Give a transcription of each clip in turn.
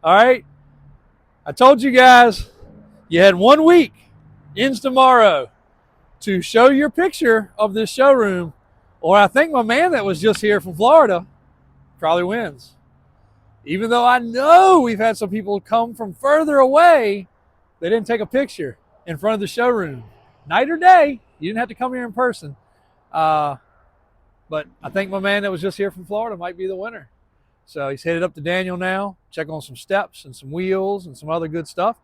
All right. I told you guys you had 1 week, ends tomorrow, to show your picture of this showroom, or I think my man that was just here from Florida probably wins. Even though I know we've had some people come from further away, they didn't take a picture in front of the showroom. Night or day, you didn't have to come here in person. But I think my man that was just here from Florida might be the winner. So he's headed up to Daniel now, check on some steps and some wheels and some other good stuff.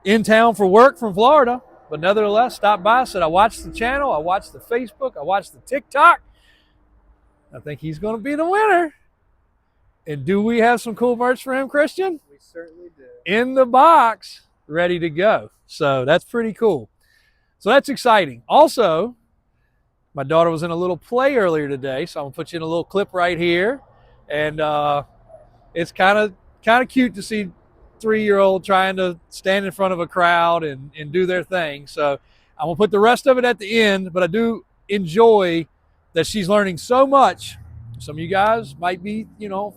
In town for work from Florida, but nevertheless, stopped by, said I watched the channel, I watched the Facebook, I watched the TikTok. I think he's going to be the winner. And do we have some cool merch for him, Christian? We certainly do. In the box, ready to go. So that's pretty cool. So that's exciting. Also, my daughter was in a little play earlier today, so I'm gonna put you in a little clip right here. And it's kind of cute to see 3-year-old trying to stand in front of a crowd and do their thing. So I'm gonna put the rest of it at the end, but I do enjoy that she's learning so much. Some of you guys might be,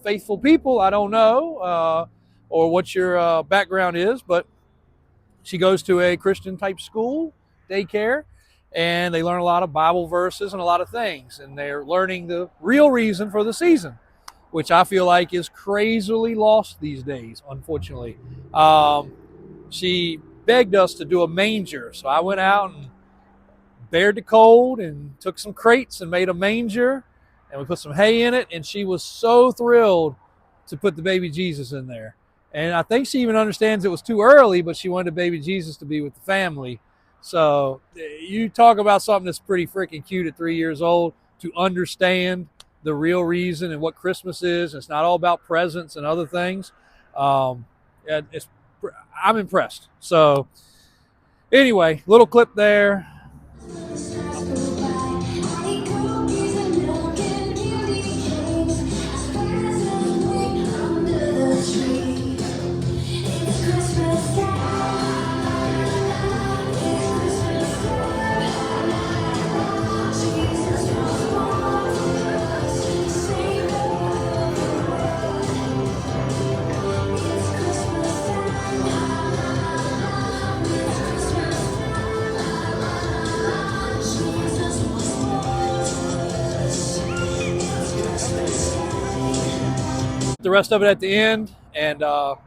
faithful people. I don't know, or what your background is, but she goes to a Christian type school, daycare, and they learn a lot of Bible verses and a lot of things. And they're learning the real reason for the season, which I feel like is crazily lost these days, unfortunately. She begged us to do a manger. So I went out and bared the cold and took some crates and made a manger. And we put some hay in it. And she was so thrilled to put the baby Jesus in there. And I think she even understands it was too early, but she wanted baby Jesus to be with the family. So you talk about something that's pretty freaking cute at 3 years old, to understand the real reason and what Christmas is. It's not all about presents and other things. I'm impressed. So anyway, little clip there. The rest of it at the end, and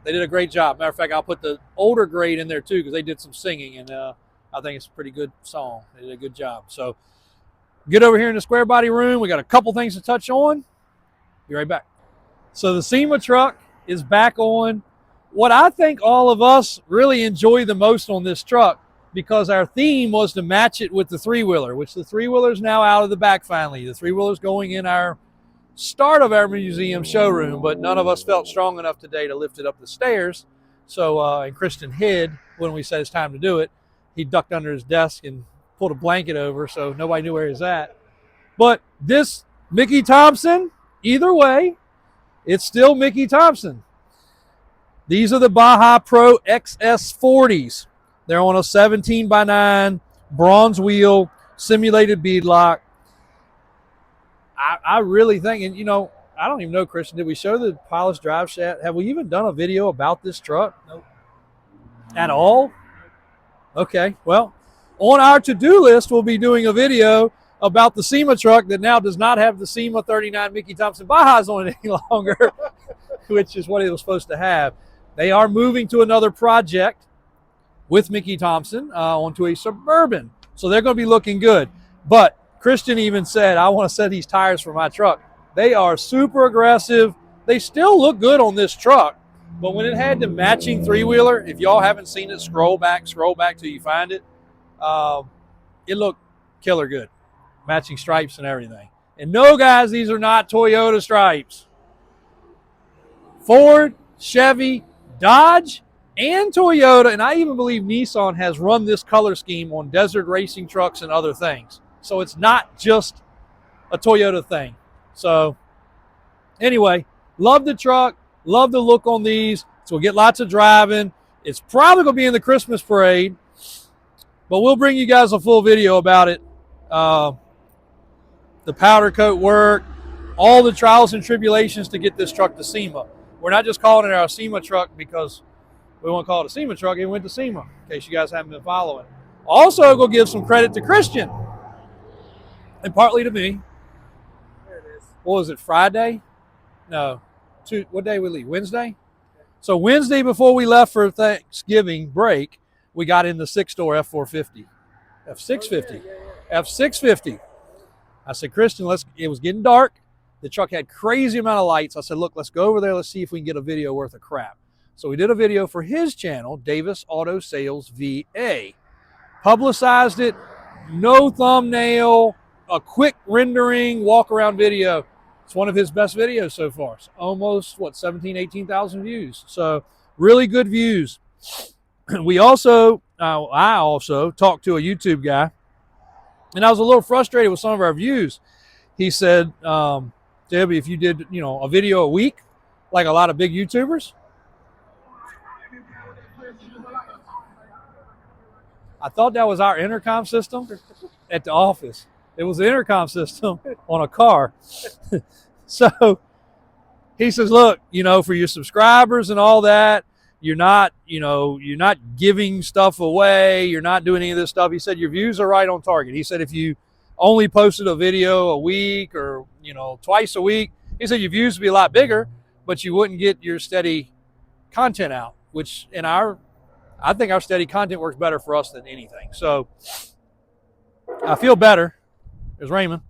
they did a great job. Matter of fact, I'll put the older grade in there too, because they did some singing, and I think it's a pretty good song. They did a good job. So get over here in the square body room. We got a couple things to touch on. Be right back. So the SEMA truck is back on. What I think all of us really enjoy the most on this truck, because our theme was to match it with the three-wheeler, which the three-wheeler is now out of the back finally. The three-wheeler is going in our start of our museum showroom, but none of us felt strong enough today to lift it up the stairs. So, and Christian hid when we said it's time to do it. He ducked under his desk and pulled a blanket over, so nobody knew where he was at. But this Mickey Thompson, either way, it's still Mickey Thompson. These are the Baja Pro XS40s. They're on a 17x9 bronze wheel, simulated beadlock. I really think, and I don't even know, Christian, did we show the polished drive shaft? Have we even done a video about this truck? Nope. At all? Okay, well, on our to-do list, we'll be doing a video about the SEMA truck that now does not have the SEMA 39 Mickey Thompson Bajas on it any longer, which is what it was supposed to have. They are moving to another project with Mickey Thompson onto a Suburban. So they're going to be looking good. But Christian even said, I want to set these tires for my truck. They are super aggressive. They still look good on this truck. But when it had the matching three-wheeler, if y'all haven't seen it, scroll back till you find it. It looked killer good. Matching stripes and everything. And no, guys, these are not Toyota stripes. Ford, Chevy, Dodge, and Toyota, and I even believe Nissan has run this color scheme on desert racing trucks and other things. So it's not just a Toyota thing. So anyway, love the truck, love the look on these. So we'll get lots of driving. It's probably going to be in the Christmas parade, but we'll bring you guys a full video about it. The powder coat work, all the trials and tribulations to get this truck to SEMA. we're not just calling it our SEMA truck because we want to call it a SEMA truck. It went to SEMA, in case you guys haven't been following. Also, go give some credit to Christian, and partly to me. There it is. What was it, Friday? No. What day we leave? Wednesday? So Wednesday before we left for Thanksgiving break, we got in the 6-door F450. F650. F650. I said, Christian, it was getting dark. The truck had crazy amount of lights. I said, look, let's go over there. Let's see if we can get a video worth of crap. So we did a video for his channel, Davis Auto Sales VA. Publicized it, no thumbnail, a quick rendering, walk around video. It's one of his best videos so far. It's almost, 18,000 views. So really good views. I also talked to a YouTube guy, and I was a little frustrated with some of our views. He said, Debbie, if you did, a video a week, like a lot of big YouTubers. I thought that was our intercom system at the office. It was the intercom system on a car. So he says, look, for your subscribers and all that, you're not giving stuff away. You're not doing any of this stuff. He said, your views are right on target. He said, if you only posted a video a week or, twice a week, he said your views would be a lot bigger, but you wouldn't get your steady content out, which I think our steady content works better for us than anything. So I feel better. There's Raymond.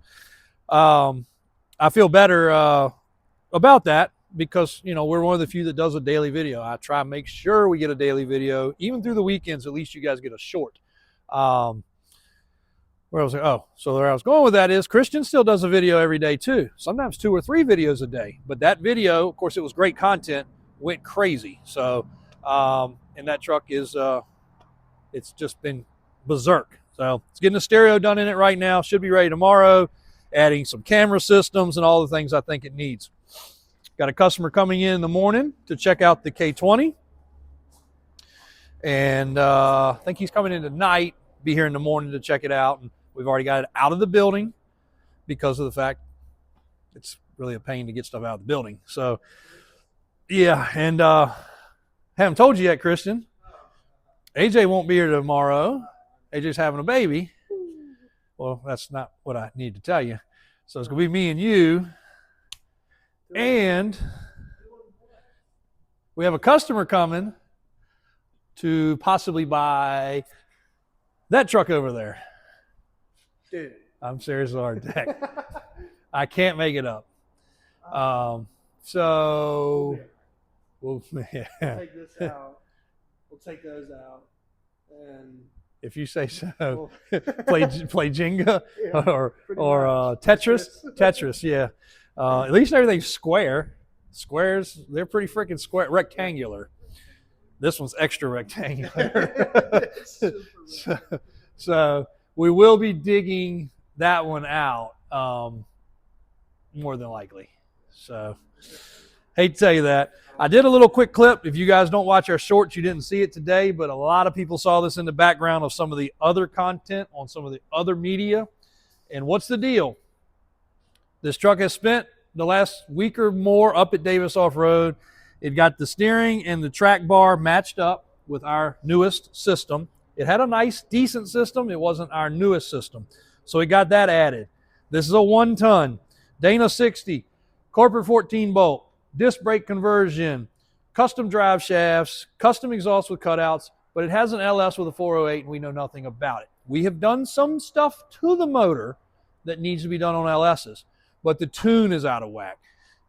I feel better about that because, we're one of the few that does a daily video. I try to make sure we get a daily video. Even through the weekends, at least you guys get a short. Where was I? Oh, so where I was going with that is Christian still does a video every day too. Sometimes 2 or 3 videos a day. But that video, of course, it was great content, went crazy. So, and that truck is, it's just been berserk. So it's getting a stereo done in it right now. Should be ready tomorrow. Adding some camera systems and all the things I think it needs. Got a customer coming in the morning to check out the K20. And I think he's coming in tonight, be here in the morning to check it out. And we've already got it out of the building because of the fact it's really a pain to get stuff out of the building. So, yeah, and haven't told you yet, Christian. AJ won't be here tomorrow. AJ's having a baby. Well, that's not what I need to tell you. So it's going to be me and you. And we have a customer coming to possibly buy that truck over there. Dude. I'm serious, hard deck. I can't make it up. So we'll take this out. We'll take those out. And if you say so, play Jenga or Tetris. Tetris, yeah. At least everything's square. Squares, they're pretty freaking square, rectangular. This one's extra rectangular. So we will be digging that one out more than likely. So hate to tell you that. I did a little quick clip. If you guys don't watch our shorts, you didn't see it today, but a lot of people saw this in the background of some of the other content on some of the other media. And what's the deal? This truck has spent the last week or more up at Davis Off-Road. It got the steering and the track bar matched up with our newest system. It had a nice, decent system. It wasn't our newest system. So we got that added. This is a 1-ton, Dana 60, corporate 14-bolt, disc brake conversion, custom drive shafts, custom exhaust with cutouts, but it has an LS with a 408 and we know nothing about it. We have done some stuff to the motor that needs to be done on LSs, but the tune is out of whack.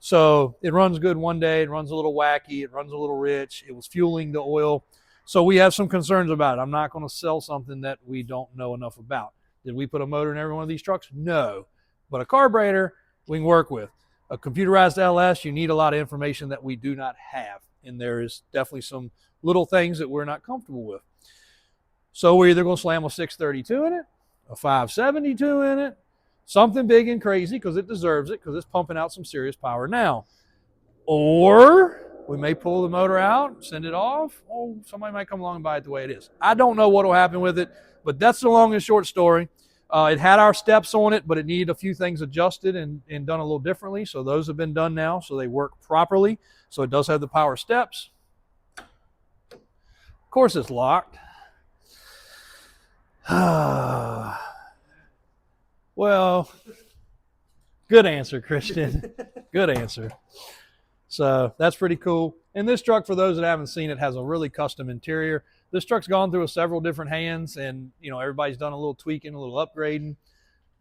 So it runs good one day, it runs a little wacky, it runs a little rich, it was fueling the oil. So we have some concerns about it. I'm not going to sell something that we don't know enough about. Did we put a motor in every one of these trucks? No. But a carburetor we can work with. A computerized LS, you need a lot of information that we do not have. And there is definitely some little things that we're not comfortable with. So we're either going to slam a 632 in it, a 572 in it, something big and crazy because it deserves it because it's pumping out some serious power now. Or we may pull the motor out, send it off. Oh, somebody might come along and buy it the way it is. I don't know what will happen with it, but that's the long and short story. It had our steps on it, but it needed a few things adjusted and done a little differently. So those have been done now, so they work properly. So it does have the power steps. Of course, it's locked. Well, good answer, Christian. Good answer. So that's pretty cool. And this truck, for those that haven't seen it, has a really custom interior. This truck's gone through several different hands, and everybody's done a little tweaking, a little upgrading.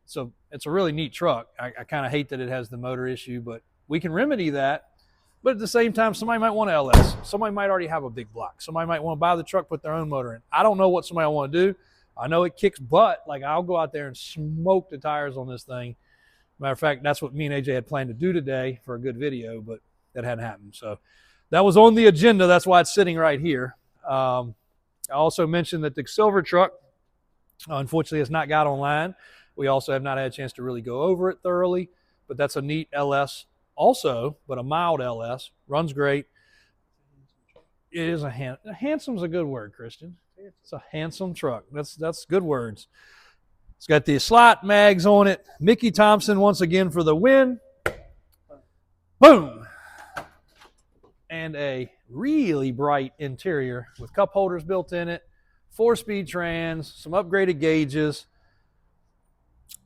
So it's a really neat truck. I kind of hate that it has the motor issue, but we can remedy that. But at the same time, somebody might want an LS. Somebody might already have a big block. Somebody might want to buy the truck, put their own motor in. I don't know what somebody will want to do. I know it kicks butt. Like, I'll go out there and smoke the tires on this thing. Matter of fact, that's what me and AJ had planned to do today for a good video, but that hadn't happened. So that was on the agenda. That's why it's sitting right here. I also mentioned that the silver truck, unfortunately, has not got online. We also have not had a chance to really go over it thoroughly, but that's a neat LS also, but a mild LS. Runs great. It is handsome's a good word, Christian. It's a handsome truck. That's good words. It's got the slot mags on it. Mickey Thompson once again for the win. Boom. And a really bright interior with cup holders built in it, 4-speed trans, some upgraded gauges.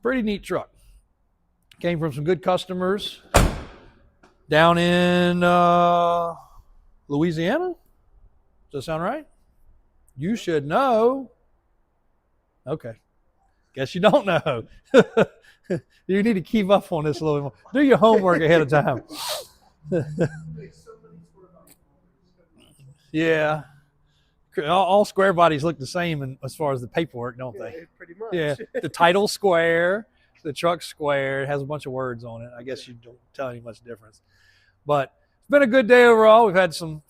Pretty neat truck. Came from some good customers down in Louisiana. Does that sound right? You should know. Okay. Guess you don't know. You need to keep up on this a little bit more. Do your homework ahead of time. Yeah. All square bodies look the same as far as the paperwork, don't they? Yeah, pretty much. Yeah. The title's square. The truck's square. It has a bunch of words on it. I guess you don't tell any much difference. But it's been a good day overall. We've had some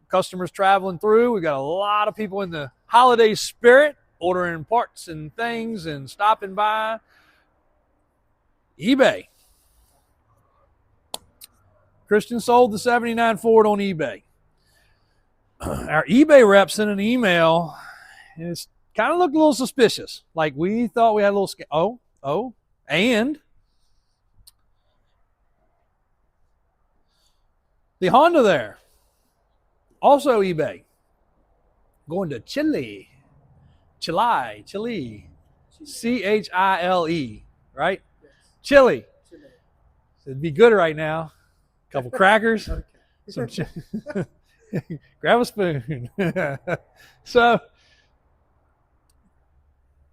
customers traveling through. We've got a lot of people in the holiday spirit, ordering parts and things and stopping by. eBay. Christian sold the 79 Ford on eBay. Our eBay rep sent an email, and it's kind of looked a little suspicious. Like, we thought we had a little and the Honda there, also eBay. Going to Chile, Chile, Chile, right? Yes. Chile. Chile. It'd be good right now. A couple crackers, Okay. some grab a spoon. So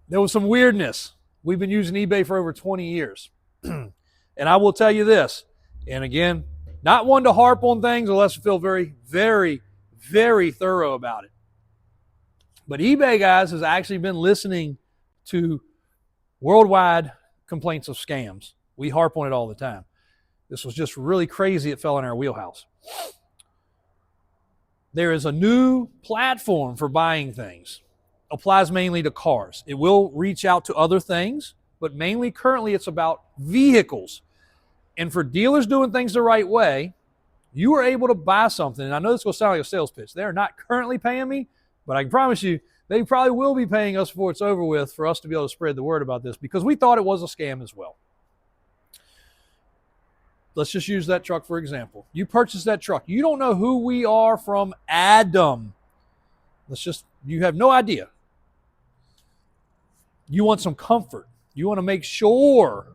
there was some weirdness. We've been using eBay for over 20 years. And I will tell you this, and again, not one to harp on things unless you feel very, very, very thorough about it. But eBay, guys, has actually been listening to worldwide complaints of scams. We harp on it all the time. This was just really crazy. It fell in our wheelhouse. There is a new platform for buying things. Applies mainly to cars. It will reach out to other things, but mainly currently it's about vehicles. And for dealers doing things the right way, you are able to buy something. And I know this will sound like a sales pitch. They are not currently paying me, but I can promise you they probably will be paying us before it's over with for us to be able to spread the word about this, because we thought it was a scam as well. Let's just use that truck for example. You purchase that truck. You don't know who we are from Adam. You have no idea. You want some comfort. You want to make sure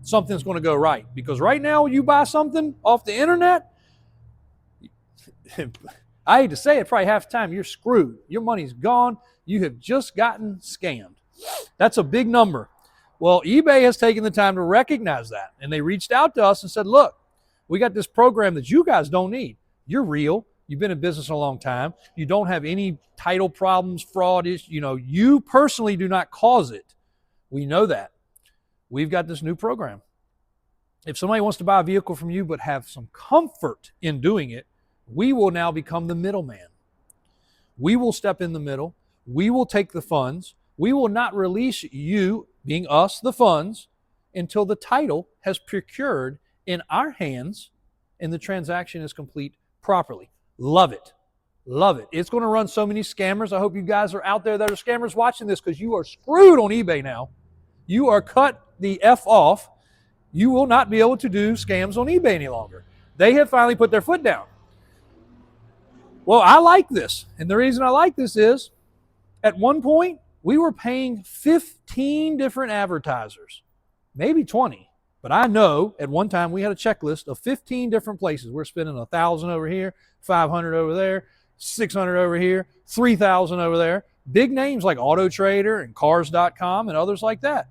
something's going to go right. Because right now, when you buy something off the internet, I hate to say it, probably half the time you're screwed. Your money's gone. You have just gotten scammed. That's a big number. Well, eBay has taken the time to recognize that. And they reached out to us and said, look, we got this program that you guys don't need. You're real. You've been in business a long time. You don't have any title problems, fraud issues. You personally do not cause it. We know that. We've got this new program. If somebody wants to buy a vehicle from you but have some comfort in doing it, we will now become the middleman. We will step in the middle. We will take the funds. We will not release you, being us, the funds, until the title has procured in our hands and the transaction is complete properly. Love it. Love it. It's going to run so many scammers. I hope you guys are out there that are scammers watching this, because you are screwed on eBay now. You are cut the F off. You will not be able to do scams on eBay any longer. They have finally put their foot down. Well, I like this. And the reason I like this is at one point, we were paying 15 different advertisers, maybe 20. But I know at one time we had a checklist of 15 different places. We're spending 1,000 over here, 500 over there, 600 over here, 3,000 over there. Big names like Auto Trader and Cars.com and others like that.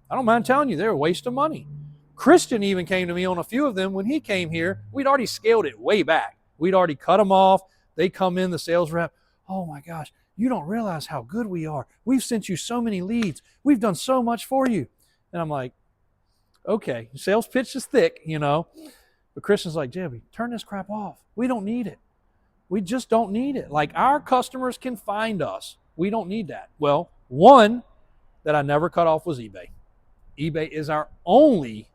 I don't mind telling you, they're a waste of money. Christian even came to me on a few of them when he came here. We'd already scaled it way back. We'd already cut them off. They come in, the sales rep, oh my gosh, you don't realize how good we are. We've sent you so many leads. We've done so much for you. And I'm like, okay, sales pitch is thick, you know. But Christian's like, Jebby, turn this crap off. We don't need it. We just don't need it. Like, our customers can find us. We don't need that. Well, one that I never cut off was eBay. eBay is our only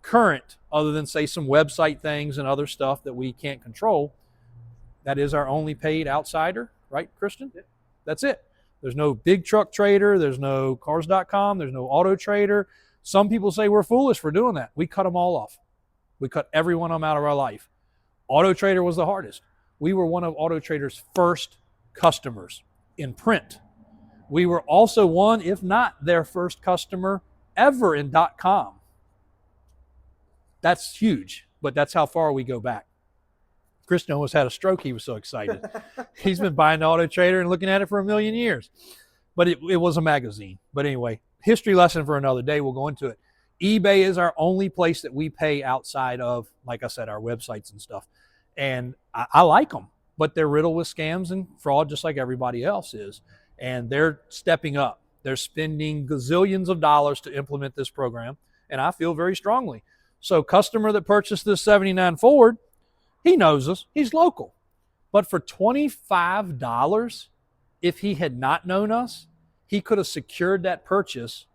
current, other than say some website things and other stuff that we can't control, that is our only paid outsider, right, Christian? Yep. That's it. There's no big truck trader. There's no cars.com. There's no auto trader. Some people say we're foolish for doing that. We cut them all off. We cut every one of them out of our life. Auto Trader was the hardest. We were one of Auto Trader's first customers in print. We were also one, if not their first customer ever in .com. That's huge, but that's how far we go back. Christian almost had a stroke. He was so excited. He's been buying the Auto Trader and looking at it for a million years. But it was a magazine. But anyway, history lesson for another day. We'll go into it. eBay is our only place that we pay outside of, like I said, our websites and stuff. And I like them, but they're riddled with scams and fraud just like everybody else is. And they're stepping up. They're spending gazillions of dollars to implement this program. And I feel very strongly. So customer that purchased this 79 Ford, he knows us. He's local. But for $25, if he had not known us, he could have secured that purchase.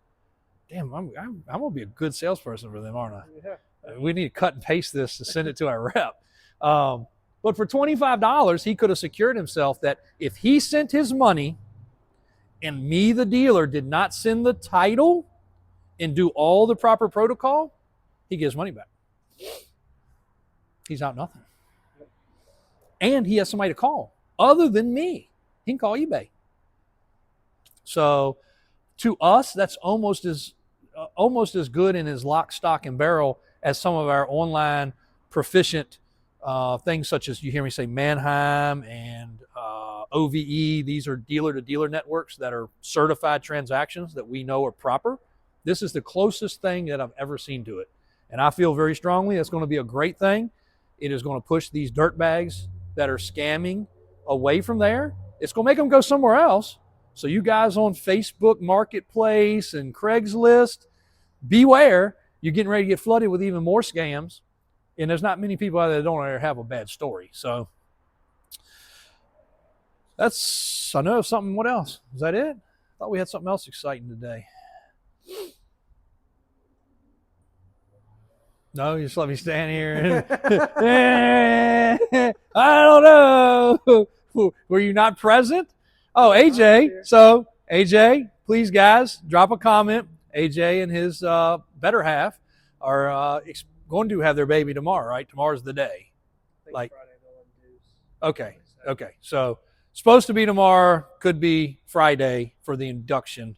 Damn, I'm going to be a good salesperson for them, aren't I? Yeah. We need to cut and paste this to send it to our rep. But for $25, he could have secured himself that if he sent his money and me, the dealer, did not send the title and do all the proper protocol, he gets money back. He's out nothing. And he has somebody to call other than me. He can call eBay. So to us, that's almost as good and as lock, stock, and barrel as some of our online proficient things such as, you hear me say, Mannheim and OVE. These are dealer-to-dealer networks that are certified transactions that we know are proper. This is the closest thing that I've ever seen to it. And I feel very strongly it's going to be a great thing. It is going to push these dirtbags that are scamming away from there. It's going to make them go somewhere else. So you guys on Facebook Marketplace and Craigslist, beware. You're getting ready to get flooded with even more scams. And there's not many people out there that don't ever have a bad story. So that's, I know something. What else? Is that it? I thought we had something else exciting today. No, you just let me stand here. I don't know. Were you not present? Oh, AJ. So, AJ, please, guys, drop a comment. AJ and his better half are going to have their baby tomorrow, right? Tomorrow's the day. Like, okay. So, supposed to be tomorrow, could be Friday for the induction.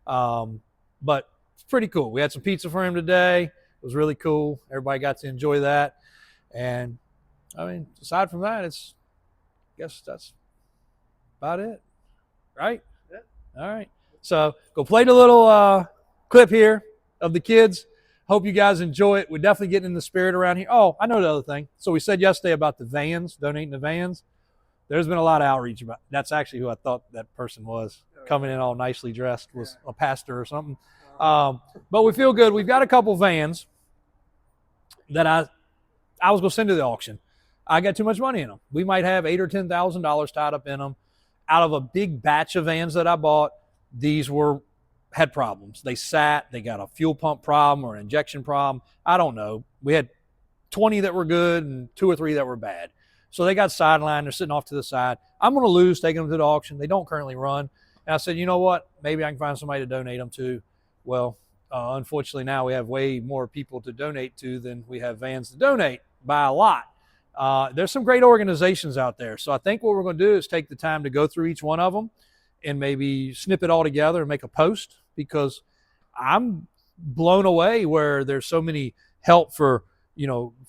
But it's pretty cool. We had some pizza for him today. It was really cool. Everybody got to enjoy that. And I mean, aside from that, I guess that's about it. Right? Yeah. All right. So go play the little clip here of the kids. Hope you guys enjoy it. We're definitely getting in the spirit around here. Oh, I know the other thing. So we said yesterday about the vans, donating the vans. There's been a lot of outreach about. That's actually who I thought that person was, coming in all nicely dressed, was a pastor or something. But we feel good. We've got a couple vans that I was going to send to the auction. I got too much money in them. We might have $8,000 or $10,000 tied up in them. Out of a big batch of vans that I bought, these had problems. They sat. They got a fuel pump problem or an injection problem. I don't know. We had 20 that were good and 2 or 3 that were bad. So they got sidelined. They're sitting off to the side. I'm going to lose taking them to the auction. They don't currently run. And I said, you know what? Maybe I can find somebody to donate them to. Well, unfortunately now we have way more people to donate to than we have vans to donate by a lot. There's some great organizations out there. So I think what we're going to do is take the time to go through each one of them and maybe snip it all together and make a post, because I'm blown away where there's so many help for,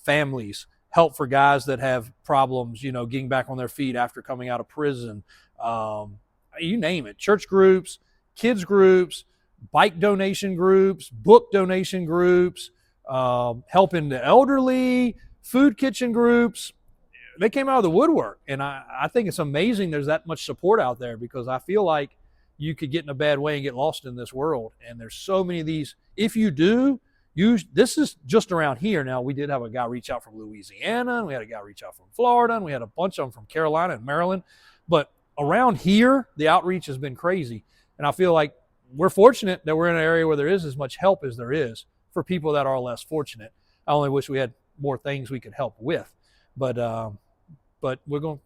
families, help for guys that have problems, getting back on their feet after coming out of prison. You name it, church groups, kids groups, bike donation groups, book donation groups, helping the elderly, food kitchen groups. They came out of the woodwork. And I think it's amazing there's that much support out there, because I feel like you could get in a bad way and get lost in this world. And there's so many of these. If you do, this is just around here. Now, we did have a guy reach out from Louisiana, and we had a guy reach out from Florida, and we had a bunch of them from Carolina and Maryland. But around here, the outreach has been crazy. And I feel like we're fortunate that we're in an area where there is as much help as there is for people that are less fortunate. I only wish we had more things we could help with. But we're going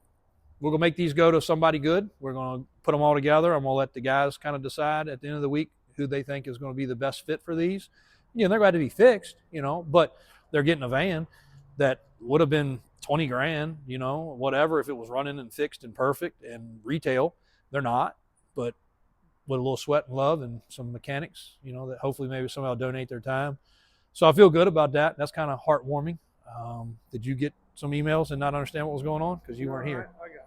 to make these go to somebody good. We're going to put them all together. I'm going to let the guys kind of decide at the end of the week who they think is going to be the best fit for these. They're going to be fixed, but they're getting a van that would have been 20 grand, whatever, if it was running and fixed and perfect and retail. They're not, but with a little sweat and love and some mechanics, that hopefully maybe somebody will donate their time. So I feel good about that. That's kind of heartwarming. Did you get some emails and not understand what was going on? Because you weren't here. I got it.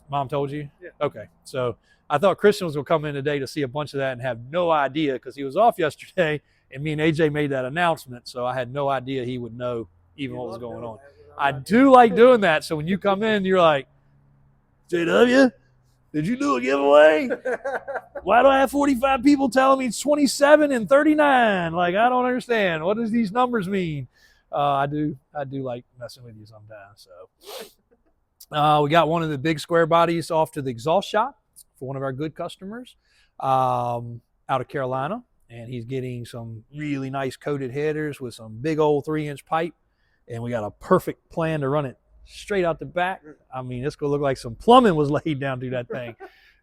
Mom told you? Yeah. Okay. So I thought Christian was going to come in today to see a bunch of that and have no idea, because he was off yesterday and me and AJ made that announcement. So I had no idea he would know even what was going on. I do like doing that. So when you come in, you're like, JW, did you do a giveaway? Why do I have 45 people telling me it's 27 and 39? Like, I don't understand. What does these numbers mean? I do like messing with you sometimes. So we got one of the big square bodies off to the exhaust shop for one of our good customers out of Carolina. And he's getting some really nice coated headers with some big old 3-inch pipe. And we got a perfect plan to run it straight out the back. I mean, it's going to look like some plumbing was laid down through that thing.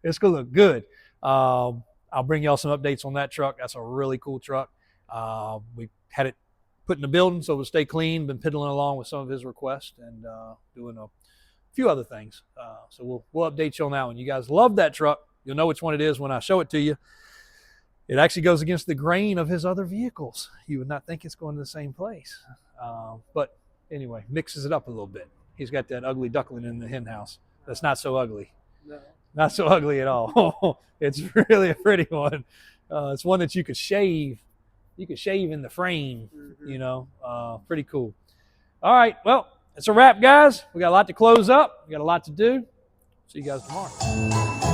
It's going to look good. I'll bring y'all some updates on that truck. That's a really cool truck. We had it put in the building so it would stay clean. Been piddling along with some of his requests and doing a few other things. So we'll update you on that one. You guys love that truck. You'll know which one it is when I show it to you. It actually goes against the grain of his other vehicles. You would not think it's going to the same place. But anyway, mixes it up a little bit. He's got that ugly duckling in the hen house. That's not so ugly. No. Not so ugly at all. It's really a pretty one. It's one that you could shave. You could shave in the frame, pretty cool. All right, well, it's a wrap, guys. We got a lot to close up. We got a lot to do. See you guys tomorrow.